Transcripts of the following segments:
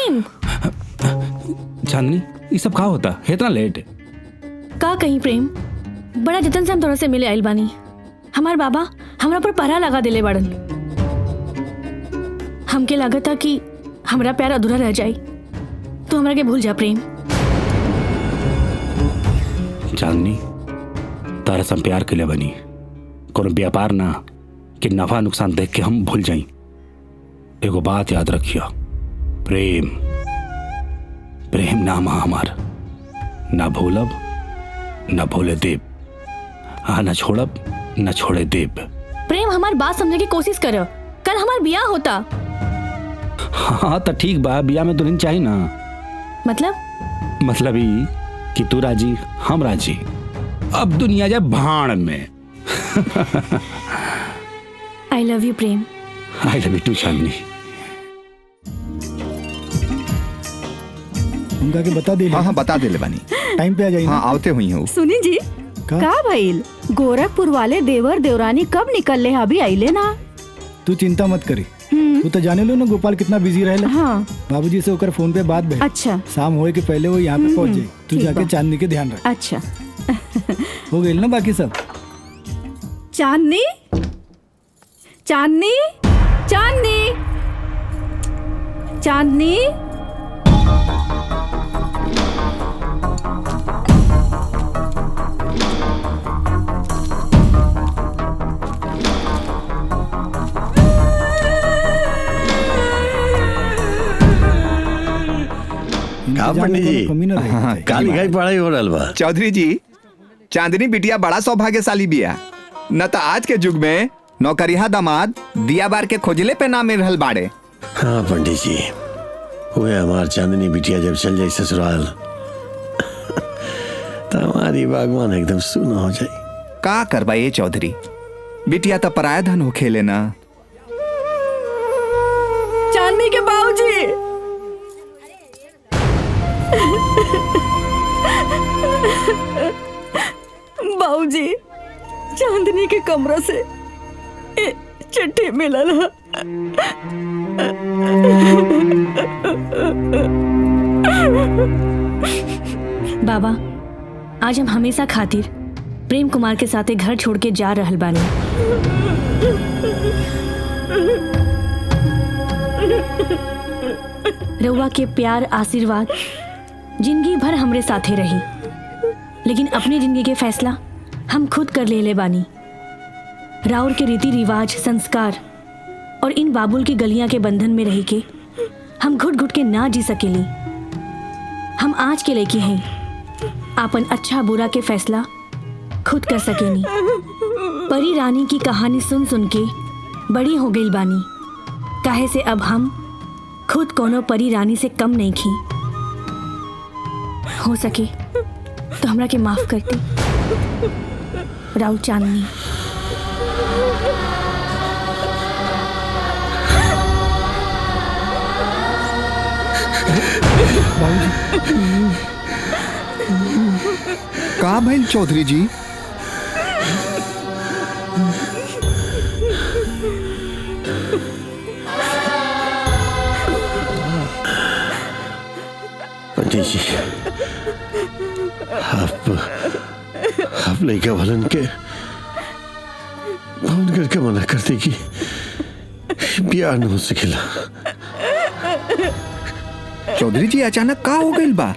प्रेम चांदनी ये सब का होता है इतना लेट? का कहीं प्रेम, बड़ा जतन से हम तोरा से मिले आइल बानी। हमार बाबा हमरा पर पहरा लगा दिले बड़न। हमके लागत था कि हमरा प्यार अधूरा रह जाए, तो हमरा के भूल जा प्रेम। चांदनी तारा से हम प्यार के लिए बनी, कोनो व्यापार ना कि नफा नुकसान देख के हम भूल जाई। एगो बात याद रखियो, प्रेम प्रेम नाम है हमार, ना भूलब ना भूले देव, हाँ ना छोड़ब ना छोड़े देव। प्रेम हमार बात समझने की कोशिश करो, कल हमार बियाह होता। हाँ तो ठीक बा, बियाह में दुल्हन चाहिए ना। मतलब ही कि तू राजी हम राजी, अब दुनिया जाए भाड़ में। I love you Prem. I love you too Chandni. उनका के बता दे। हाँ बता दे ले बानी, टाइम पे आ जाइए। हाँ आवते हुई हूँ। सुनी जी का भइल, गोरखपुर वाले देवर देवरानी कब निकलले अभी आइले ना? तू चिंता मत करी, तू तो जाने लो ना गोपाल कितना बिजी रहेला। हाँ बाबूजी से होकर फोन पे बात भेज। अच्छा शाम होए के पहले वो यहाँ पे पहुँच जाए। तू ठीक जाके बा। चांदनी के ध्यान रख। अच्छा हो गई ना बाकी सब? चांदनी चांदनी चांदनी चांदनी पंडित जी काली गाय पढ़ाई हो रहा बा। चौधरी जी, चांदनी बिटिया बड़ा सौभाग्यशाली बिया, न तो आज के युग में नौकरिया दामाद दिया बार के खोजले पे ना मिल रहल बाड़े। हाँ पंडित जी, हुए हमार चांदनी बिटिया जब चल जाए ससुराल तो हमारी बागवान एकदम सूना हो जाए। का करबा ये चौधरी, बिटिया तो पराया धन हो खेले ना। चांदनी के बाबूजी बाबूजी, चांदनी के कमरा से चिट्ठी मिलल। बाबा आज हम हमेशा खातिर प्रेम कुमार के साथे घर छोड़ के जा रहल बानी। रउआ के प्यार आशीर्वाद जिंदगी भर हमरे साथे रही, लेकिन अपनी जिंदगी के फैसला हम खुद कर ले बानी। राउर के रीति रिवाज संस्कार और इन बाबुल की गलियां के बंधन में रह के हम घुट घुट के ना जी सकेली। हम आज के लेके हैं, आपन अच्छा बुरा के फैसला खुद कर सकेनी। परी रानी की कहानी सुन सुन के बड़ी हो गई बानी, काहे से अब हम खुद कोनो परी रानी से कम नहीं खी। हो सके तो हमरा के माफ करती। राउर चांदनी। का भइल चौधरी जी? पंडित जी, आप लड़का भलन के फोन करके मना करते कि ब्याह न हो सकेला। चौधरी जी अचानक का हो गई बा?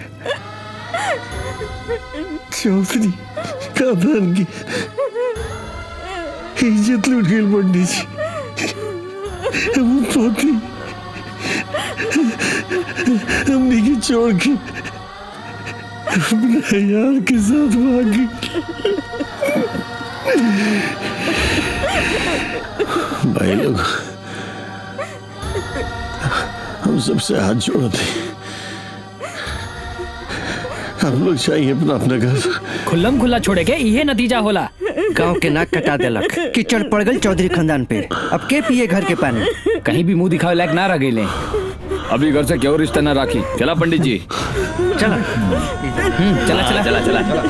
चौधरी खानदान की इज्जत लूट गई पंडित जी। हम पोती हमने की छोड़ के अपने यार के साथ भागी। भाई लोग हम सबसे हाथ जोड़ते, हम लोग चाहिए अपना अपना घर खुल्लम खुल्ला छोड़े के ये नतीजा होला। गांव के नाक कटा देलक, कीचड़ पड़ गई चौधरी खानदान पे। अब के पिए घर के पानी? कहीं भी मुंह दिखावे लायक ना रह गए। अभी घर से क्यों रिश्ता ना राखी। चला पंडित जी, चला चला चला चला चला चला।